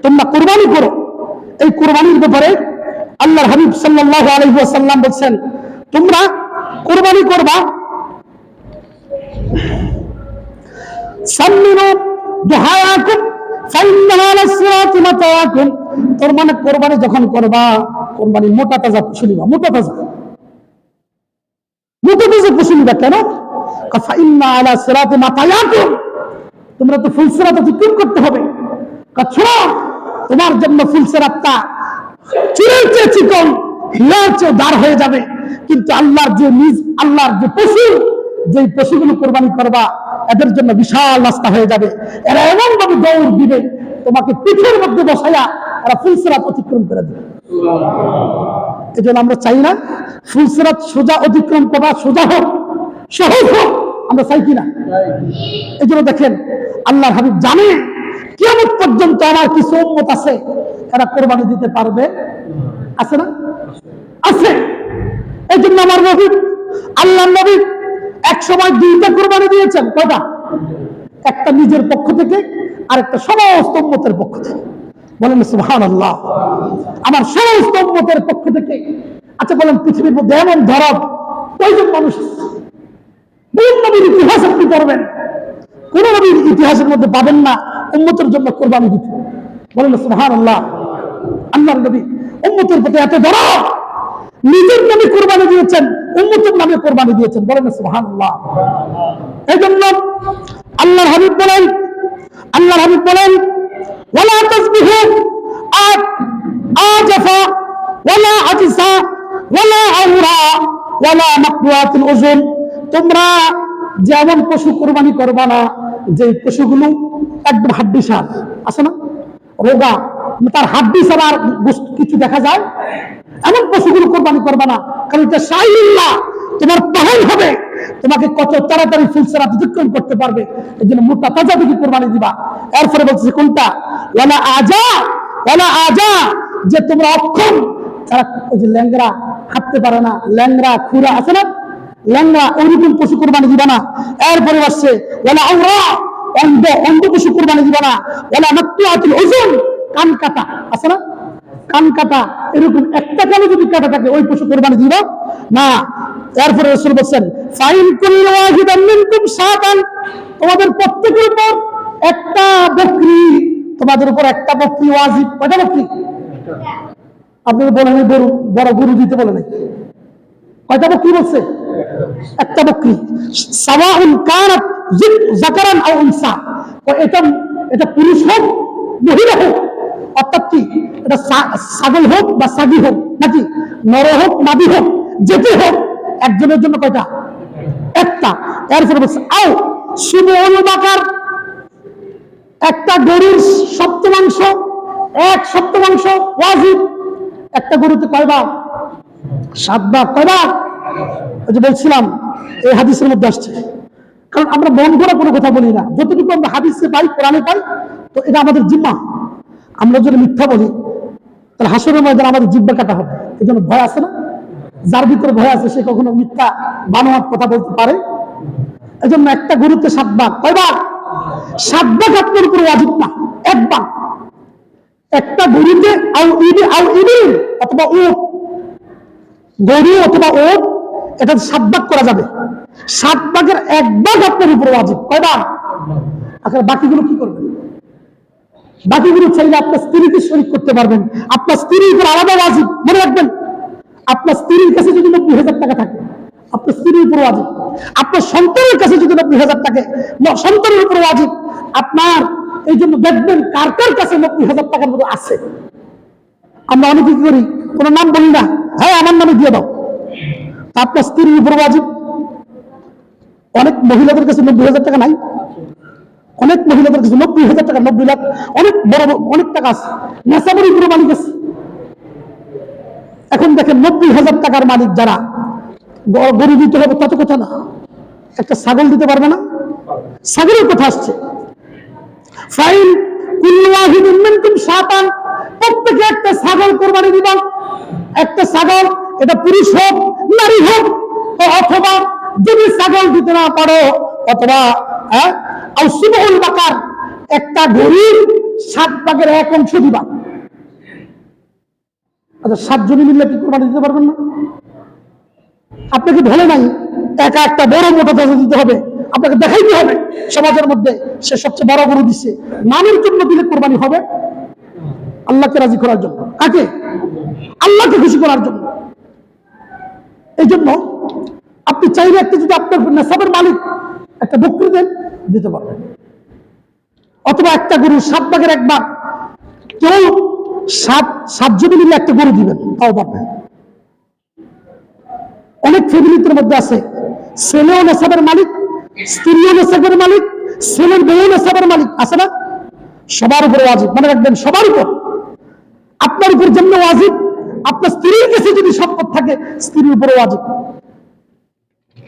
তোমরা কোরবানি করো। এই কোরবানির ব্যাপারে আল্লাহর হাবিব সাল্লাল্লাহু আলাইহি ওয়াসাল্লাম বলছেন তোমরা কোরবানি করবা, সাম্মিনু দুহায়াকুম ফাইন্নাহা লাসরাতু মাতায়াকুম। তোর মানে কোরবানি যখন করবা, কোরবানি মোটা তাজা পশু নিবা, মোটা তাজা পশু নিবা। কেন? ফাইন্না আলা সিরাতি মাতায়াকুম, তোমরা তো ফুলসিরাত অতিক্রম করতে হবে। তোমার জন্য ফুলসিরাতটা চুলের চেয়ে চিকন, হিলার চেয়ে দাঁড় হয়ে যাবে, কিন্তু আল্লাহর যে পশু, যে পশুগুলো কোরবানি করবা এদের জন্য বিশাল রাস্তা হয়ে যাবে। এরা এমন ভাবে দৌড় দিবে, তোমাকে পিঠের মধ্যে বসাইয়া এরা ফুলসিরাত অতিক্রম করে দেবে। এই জন্য আমরা চাই না ফুলসিরাত সোজা অতিক্রম করা, সোজা হোক, সহজ হোক, আমরা চাই কিনা? এই জন্য দেখেন আল্লাহর হাবিব জানে কিয়ামত পর্যন্ত আমার কিছু উম্মত আছে এরা কোরবানি দিতে পারবে, আছে না? আছে। এই জন্য আমার নবী, আল্লাহর নবী এক সময় 2টা কোরবানি দিয়েছেন। কয়টা? একটা নিজের পক্ষ থেকে, আর একটা সমস্ত উম্মতের পক্ষ থেকে। বলেন সুবহানাল্লাহ। আমার সমস্ত উম্মতের পক্ষ থেকে। আচ্ছা বলেন, পৃথিবীর মধ্যে এমন ধরব কয়জন মানুষ আছে? কোন নবীর ইতিহাস আপনি পড়বেন, কোন নবীর ইতিহাসের মধ্যে পাবেন না উম্মতের জন্য কোরবানি দিতে। বলেন সুবহানাল্লাহ। আল্লাহর নবী উম্মতের প্রতি এত দরদ, নিজের নামে কোরবানি দিয়েছেন, উম্মতের নামে কোরবানি দিয়েছেন। বলেন সুবহানাল্লাহ। এই জন্য আল্লাহর হাবিব বলেন ওয়ালা তাসবিহু আজাফা ওয়ালা আজসা ওয়ালা আউরা ওয়ালা মাকরুয়াতুল উযুন। তোমরা যেমন পশু কোরবানি করবা না, যে পশুগুলো একদম হাড্ডিসার আছে না, রোগা, তার হাড্ডি ছাড়া আর কিছু দেখা যায়, এমন পশুগুলো কোরবানি করবা না। কারণ এটা শাইল্লাহ, তোমার পাহাড় হবে, তোমাকে কত তাড়াতাড়ি ফুলসিরাত অতিক্রম করতে পারবে। এই জন্য মোটা তাজা দিকে কোরবানি দিবা। এরপরে বলছে কোনটা? ওয়ালা আজা, যে তোমরা অক্ষম, তারা ওই যে ল্যাংরা, হাঁটতে পারে না, ল্যাংরা খুরা আছে না, ল্যাংরা, ওইরকম পশু কোরবানি দিবা না। এরপরে আসছে ওয়ালা আউরা, অন্ধ পশু কোরবানি দিবা না। ওয়ালা মাকতুআতুল উযুন, কান কাটা আছে না, কান কাটা, এরকম একটা কানে যদি কাটা থাকে ওই পশু কোরবানি দিবা না। এরপরে রাসূল বলেন ফাইন কুল্লু ওয়াহিদান মিনকুম শাতান, তোমাদের প্রত্যেকের উপর একটা বকরি, তোমাদের উপর একটা বকরি ওয়াজিব। কয়টা বকরি? আপনারা বলেন বড় গরু দিতে বলে নাই, কয়টা বকরি বলছে? একটা বকরি। সাওয়াউন কানাত যাকারান আও উনসা, এটা পুরুষ হোক মহিলা হোক, অর্থাৎ কি এটা ছাগল হোক বা ছাগি হোক, নাকি নর হোক মাদি হোক, যেটি হোক, একজনের জন্য কয়টা? একটা। এরপরে বলছে আও সুবুল বাকার, একটা গরুর সপ্তমাংশ, 1 সপ্তমাংশ ওয়াজিব। একটা গরুতে কয় ভাগ? 7 ভাগ। কয় ভাগ? ওই যে বলছিলাম এই হাদিসের মধ্যে আসছে, কারণ আমরা মন গড়া কোনো কথা বলি না, যতটুকু আমরা হাদিসে পাই, কোরআনে পাই, তো এটা আমাদের জিম্মা। আমরা যদি মিথ্যা বলি তাহলে হাসরের ময়দানে আমাদের জিহ্বা কাটা হবে। এই জন্য ভয় আছে না? যার ভিতরে ভয় আছে সে কখনো মিথ্যা বানোয়াট কথা বলতে পারে। এই জন্য একটা গরুতে 7 ভাগ, কয়বার? 7 ভাগ আপনার উপরে ওয়াজিব না, 1 ভাগ। একটা গরুতে অথবা উট, গরু অথবা উট, এটা 7 ভাগ করা যাবে। 7 ভাগের 1 ভাগ আপনার উপরে ওয়াজিব, কয়বার? আচ্ছা, বাকিগুলো কি করবেন? বাকিগুলো চাইলে আপনার স্ত্রীকে শরীক করতে পারবেন, আপনার স্ত্রীর উপর আলাদা ওয়াজিব। মনে রাখবেন, আপনার স্ত্রীর কাছে যদি 90,000 টাকা থাকে, আপনার স্ত্রীর উপর ওয়াজিব। আপনার সন্তানের কাছে যদি 90,000 থাকে, সন্তানের উপর ওয়াজিব আপনার। এই জন্য দেখবেন কার কার কাছে 90,000 টাকার মতো আছে। আমরা অনেকে কি করি, কোনো নাম বলি না, হ্যাঁ আমার নামে দিয়ে দাও, আপনার স্ত্রীর উপর ওয়াজিব। অনেক মহিলাদের কাছে 90,000 টাকা নাই, অনেক মহিলাদের কাছে 90,000 টাকা, 90 লাখ, অনেক বড় অনেক টাকা আছে, নেশাবর উপরে মালিক আছে। এখন দেখেন 90,000 টাকার মালিক যারা, গরু দিতে হবে তত কথা না, একটা ছাগল দিতে পারবে না? ছাগলের কথা আসছে, ফাইন কুল্লু ওয়াহিদিন মিনকুম শাতান, প্রত্যেকে একটা ছাগল কোরবানি দিবেন। একটা ছাগল, এটা পুরুষ হোক নারী হোক, অথবা যদি ছাগল দিতে না পারো, অথবা আউসুবুল বাকার, একটা গরুর 7 ভাগের 1 অংশ দিবা। আচ্ছা, 7 জনে মিললে কি কোরবানি দিতে পারবেন না? আপনাকে বলে নাই একা একটা বড় মোটা দাজা দিতে হবে, আপনাকে দেখাইতে হবে সমাজের মধ্যে সে সবচেয়ে বড় গরু দিচ্ছে। নামের জন্য দিলে কোরবানি হবে? আল্লাহকে রাজি করার জন্য। কাকে? আল্লাহকে খুশি করার জন্য। এই জন্য আপনি চাইলে একটা, যদি আপনার নেশাবের মালিক একটা বকরি দেন, দিতে পারবেন। অথবা একটা গরু 7 ভাগের 1 ভাগ, কেউ 7 জনে মিলে একটা গরু দিবেন, তাও পারবেন। অনেক ফ্যামিলির মধ্যে আছে ছেলেও নেশাবের মালিক, স্ত্রীও নেশাবের মালিক, ছেলের বউ নেশাবের মালিক, আছে না? সবার উপরে ওয়াজিব, মনে রাখবেন, সবার উপর। আপনার উপর যেমন ওয়াজিব, আপনার স্ত্রীর কাছে যদি সম্পদ থাকে, স্ত্রীর উপরে ওয়াজিব।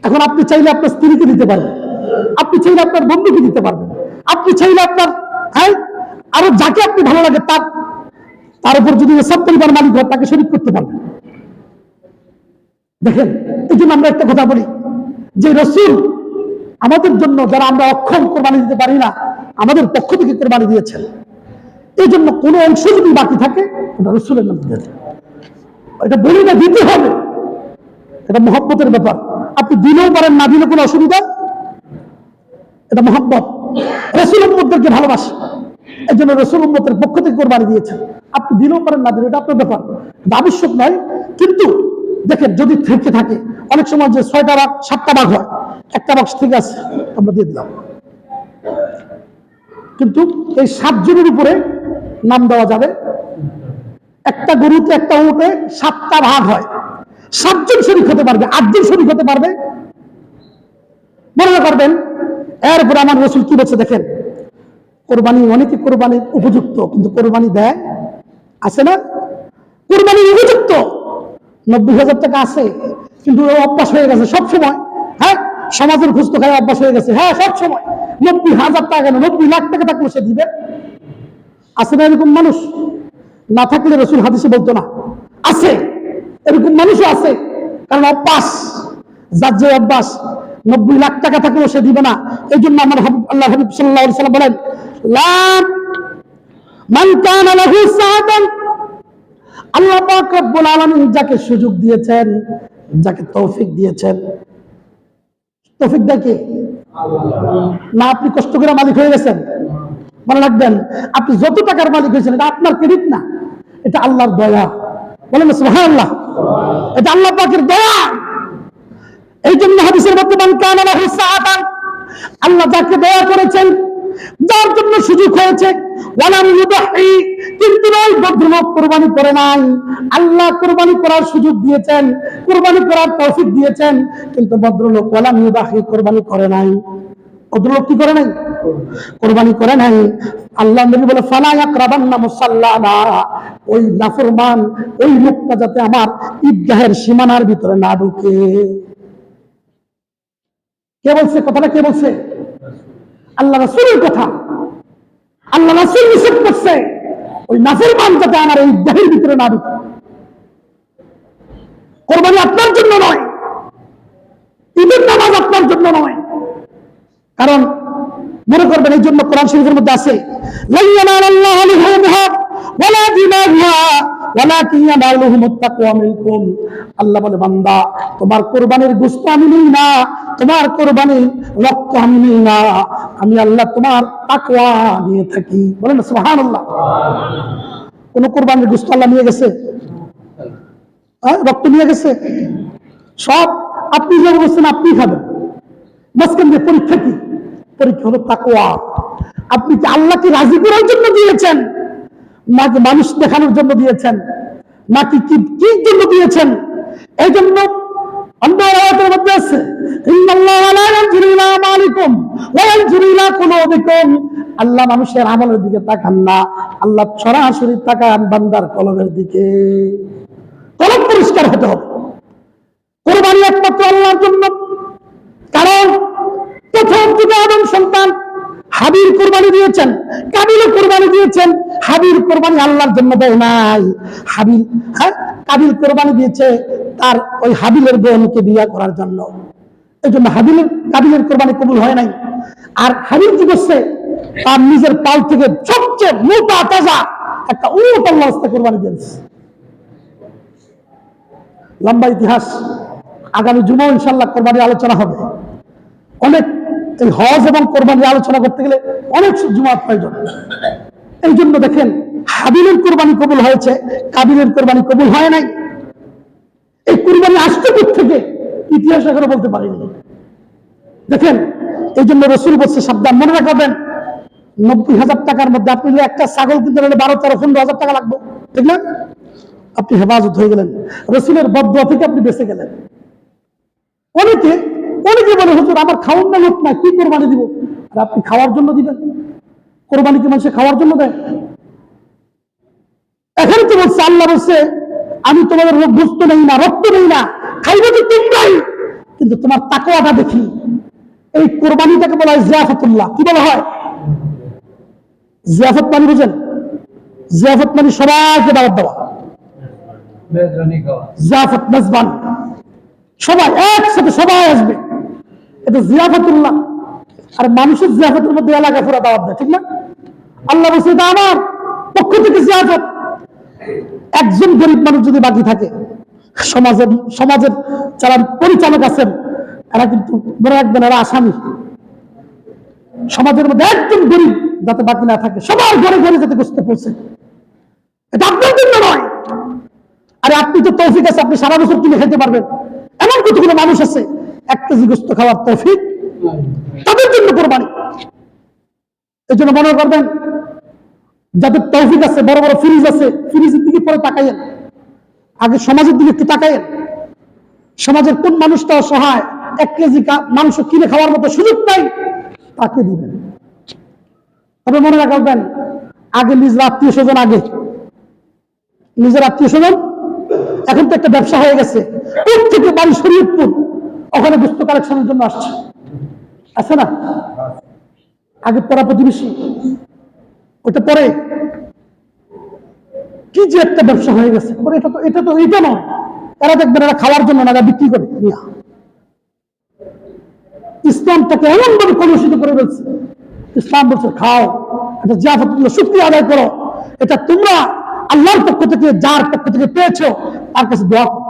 এখন আপনি চাইলে আপনার স্ত্রীকে দিতে পারবেন, আপনি চাইলে আপনার বন্ধুকে দিতে পারবেন, আপনি চাইলে আপনার আরো যাকে আপনি ভালো লাগে তার উপর যদি সব পরিবার মালিক হয়, তাকে শরীক করতে পারবেন। দেখেন, এই জন্য আমরা একটা কথা বলি যে রাসূল আমাদের জন্য, যারা আমরা অক্ষম, কোরবানি দিতে পারি না, আমাদের পক্ষ থেকে কোরবানি দিয়েছেন। এই জন্য কোনো অংশ যদি বাকি থাকে, ওটা রাসূলের নামে দিয়েছে, এটা বলি না, দিতে হবে। এটা মহব্বতের ব্যাপার, আপনি দিলেও পারেন, না দিলে কোনো অসুবিধা, এটা মহব্বত। রাসূল উম্মতদেরকে ভালোবাসে, এই জন্য রাসূল উম্মতের পক্ষ থেকে কোরবানি দিয়েছেন। আপনি দিলেও পারেন, না দিলে, এটা আপনার ব্যাপার, এটা আবশ্যক নয়। কিন্তু দেখেন, যদি থেকে থাকে, অনেক সময় যে 6টা ভাগ 7টা ভাগ হয়, একটা ভাগ ঠিক আছে আমরা দিয়ে দিলাম, কিন্তু এই 7 জনের উপরে নাম দেওয়া যাবে। একটা গরুতে, একটা উটে 7টা ভাগ হয়, 7 জন শরীক হতে পারবে, 8 জন শরীক হতে পারবে। মনে করবেন। এরপরে আমার রাসূল কি বলছে দেখেন, কোরবানি, অনেকে কোরবানির উপযুক্ত কিন্তু কোরবানি দেয়, আছে না? কোরবানির উপযুক্ত 90,000 টাকা আছে, কিন্তু অভ্যাস হয়ে গেছে সব সময়, হ্যাঁ সমাজের খুঁজতে খায় অভ্যাস হয়ে গেছে, হ্যাঁ সব সময় 90,000 টাকা কেন, 90 লাখ টাকা থাকলে সে দিবে। আছে না এরকম মানুষ? না থাকলে রাসূল হাদিসে বলতো না, আছে, এরকম মানুষও আছে। কারণ অভ্যাস, যার যে অভ্যাস, 90 লাখ টাকা থাকলেও সে দিবে না। এই জন্য আমার আল্লাহ হাবিব সাল্লাল্লাহু আলাইহি ওয়াসাল্লাম বলেন, লা মান কানা লাহু সাআতান, আল্লাহ পাক রব্বুল আলামিন যাকে সুযোগ দিয়েছেন, যাকে তৌফিক দিয়েছেন, তৌফিক দেয় কে? না আপনি কষ্ট করে মালিক হয়ে গেছেন? মনে রাখবেন, আপনি যত টাকার মালিক হয়েছেন, এটা আপনার ক্রেডিট না, এটা আল্লাহর দয়া। বলেন সুবহানাল্লাহ, এটা আল্লাহ পাকের দয়া। এই জন্য হাদিসের মধ্যে মান কানা লাহু সাআতান, আল্লাহ যাকে দয়া করেছেন, যার জন্য সুযোগ হয়েছে, ওয়ালাম ইউদাহি, কিন্তু নয় ভদ্রলোক কোরবানি করে নাই, আল্লাহ কোরবানি করার সুযোগ দিয়েছেন, কোরবানি করার তৌফিক দিয়েছেন, কিন্তু ভদ্রলোক ওয়ালাম ইউদাহি কোরবানি করে নাই। ভদ্রলোক কি করে নাই? কোরবানি করে নাই। আল্লাহ নবী বলে ফালা ইয়াকরাবান্না মুসাল্লানা, ওই নাফরমান ওই লোকটা যাতে আমার ঈদগাহের সীমানার ভিতরে না ঢুকে। কে বলছে কথাটা? কে বলছে? আল্লাহ রাসূলের কথা। আল্লাহ রাসূল নিষেধ করছে ওই নাফরমান যাতে আমার এই ঈদগাহের ভিতরে না ঢুকে। কোরবানি আপনার জন্য নয়, ঈদের নামাজ আপনার জন্য নয়। কারণ মনে করবেন এই জন্য কোরআন শরীফের মধ্যে আছে লা ইয়ানালাল্লাহু লিহুমুহা ওয়ালা দিমাহুহা ওয়ালাকিন ইয়ানালুহুমুত তাকওয়া মিনকুম। আল্লাহ বলে বান্দা তোমার কোরবানির গোশত আমি নেই না, তোমার কোরবানির রক্ত আমি নেই না, আমি আল্লাহ তোমার তাকওয়া নিয়ে থাকি। বলেন না সুবহানাল্লাহ। কোন কোরবানির গোশত আল্লাহ নিয়ে গেছে? রক্ত নিয়ে গেছে? সব আপনি যা বলছেন আপনি খাবেন। মাঝখান দিয়ে পরীক্ষা কি? পরীক্ষা হলো তাকওয়া। আপনি কি আল্লাহকে রাজি করার জন্য দিয়েছেন, নাকি মানুষ দেখানোর জন্য দিয়েছেন, নাকি কি জন্য দিয়েছেন? এই জন্য অন্য আয়াতের মধ্যে আছে ইন্নাল্লাহা লা ইয়ানজুরু ইলা আমালিকুম ওয়া ইয়ানজুরু ইলা কুলুবিকুম। আল্লাহ মানুষের আমলের দিকে তাকান না, আল্লাহ সরাসরি তাকান বান্দার কলবের দিকে। কলব পরিষ্কার হতে হবে। কোরবানি একমাত্র আল্লাহর জন্য। কারণ প্রথম থেকে আদম সন্তান হাবিল কোরবানি দিয়েছেন, কাবিল কোরবানি দিয়েছেন। হাবিল কোরবানি আল্লাহর জন্য দেয় নাই। হাবিল কাবিল কোরবানি দিয়েছে তার ওই হাবিলের বোনকে বিয়ে করার জন্য। এই জন্য কাবিলের কোরবানি কবুল হয় নাই। আর হাবিল কি করছে? তার নিজের পাল থেকে সবচেয়ে মোটা তাজা একটা উট আল্লাহর রাস্তায় কোরবানি দিয়েছে। লম্বা ইতিহাস। আগামী জুমা ইনশাআল্লাহ কোরবানির আলোচনা হবে। অনেক এই হজ এবং কোরবানির আলোচনা করতে গেলে অনেক জুমার প্রয়োজন। এই জন্য দেখেন হাবিলের কোরবানি কবুল হয়েছে, কাবিলের কোরবানি কবুল হয় নাই। এই কোরবানি আসতে থেকে ইতিহাস এখনো বলতে পারিনি। দেখেন এই জন্য রাসূল বলছে সাবধান। মনে রাখবেন 90,000 টাকার মধ্যে আপনি একটা ছাগল কিনতে হলে 12, 13, 15,000 টাকা লাগবে, ঠিক না? আপনি হেফাজত হয়ে গেলেন, রাসূলের বদদুয়া থেকে আপনি বেঁচে গেলেন। অনেকে বলে হুজুর আমার খাওয়ার না লোক না, কি কোরবানি দিব? আর আপনি খাওয়ার জন্য দিবেন? কোরবানি কি মানুষে খাওয়ার জন্য দেয়? এখন তো বলছে আল্লাহ বলছে আমি তোমাদের গোশত নেই না, রক্ত নেই না, খাইবে তো তোমরাই, কিন্তু তোমার তাকওয়াটা দেখি। এই কোরবানিটাকে বলা হয় জিয়াফাতুল্লাহ। কি বলা হয়? জিয়াফত মানে বুঝেন? জিয়াফত মানে সবাইকে দাওয়াত দেওয়া। জিয়াফত মেজবান, সবাই একসাথে সবাই আসবে, এটা জিয়াফতুল্লাহ। আর মানুষের জিয়াফতের মধ্যে এলাকা পুরা দাওয়াত দেয়, ঠিক না? আল্লাহ বলছে এটা আমার পক্ষ থেকে জিয়াফত। একজন গরিব মানুষ যদি বাকি থাকে, সমাজের যারা পরিচালক আছেন এরা কিন্তু মনে রাখবেন এরা আসামি। সমাজের মধ্যে একজন গরিব যাতে বাকি না থাকে, সবার ঘরে ঘরে যাতে গোশত পৌঁছে, এটা আপনার জন্য নয়। আরে আপনি তো তৌফিক আছে, আপনি সারা বছর কিনে খেতে পারবেন। এমন কতগুলো মানুষ আছে 1 কেজি গোশত খাওয়ার তৌফিক, তাদের জন্য কোরবানি। এই জন্য মনে করবেন যাদের তৌফিক আছে, বড় বড় ফ্রিজ আছে, ফ্রিজের দিকে পরে তাকাইয়েন, আগে সমাজের দিকে একটু তাকাইয়েন। সমাজের কোন মানুষটা অসহায় 1 কেজি মাংস কিনে খাওয়ার মতো সুযোগ নাই, তাকে দিবেন। তবে মনে রাখবেন আগে নিজের আত্মীয় স্বজন, নিজের আত্মীয় স্বজন। এখন তো একটা ব্যবসা হয়ে গেছে, প্রত্যেকে বাড়ি শরীয়তপুর, ওখানে গোশত কালেকশনের জন্য আসছে, আছে না? আগে পড়া প্রতিবেশী, ওটা পরে কি যে একটা ব্যবসা হয়ে গেছে। এটা নয়, এরা দেখবেন এরা খাওয়ার জন্য না, বিক্রি করে। ইসলামটাকে এমন ভাবে কলুষিত করে ফেলছে। ইসলাম বলছে খাও, এটা জিয়াফতুল্লাহ, শুকরিয়া আদায় করো, এটা তোমরা আল্লাহর পক্ষ থেকে, যার পক্ষ থেকে পেয়েছো তার কাছে দোয়া করো।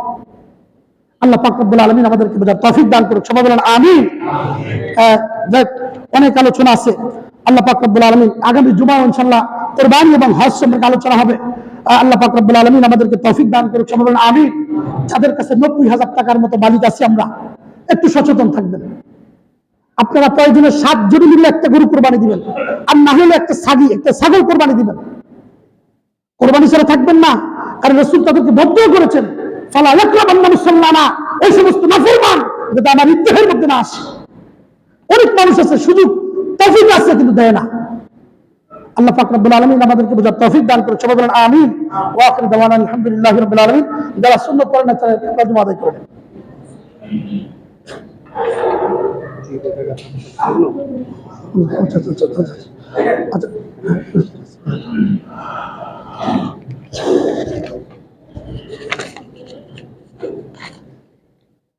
আল্লাহ পাক রব্বুল আলামিন আমাদেরকে বোঝার তৌফিক দান করুক। সবাই বলেন আমিন। অনেক আলোচনা আছে। আল্লাহ পাক রব্বুল আলামিন আগামী জুমা ইনশাআল্লাহ কুরবানি এবং হজ সম্পর্কে আলোচনা হবে। আল্লাহ পাক রব্বুল আলামিন আমাদেরকে তৌফিক দান করুক। সবাই বলেন আমিন। যাদের কাছে 90,000 টাকার মতো মালিক আছে আমরা, একটু সচেতন থাকবেন। আপনারা প্রয়োজনে 7 জন মিলে একটা গরু কোরবানি দিবেন, আর না হলে একটা ছাগল কোরবানি দিবেন। কোরবানি ছাড়া থাকবেন না। কারণ রাসূল তাদেরকে বদদুয়া করেছেন ফালা ইয়াকরাবান্না মুসাল্লানা, ওই সমস্ত নাফরমান যাতে আমার ইত্তেফাকের মধ্যে না আসে। অনেক মানুষ আছে শুধু তৌফিক আছে কিন্তু দেয় না। আল্লাহ পাক রব্বুল আলামিন আমাদেরকে বোঝার তৌফিক দান করে। সবাই বলেন আমিন। ওয়া আখিরু দাওয়ানা আলহামদুলিল্লাহি রাব্বিল আলামিন। যারা সুন্নাত পড়েন না তারা তরজমা আদায় করেন। আচ্ছা।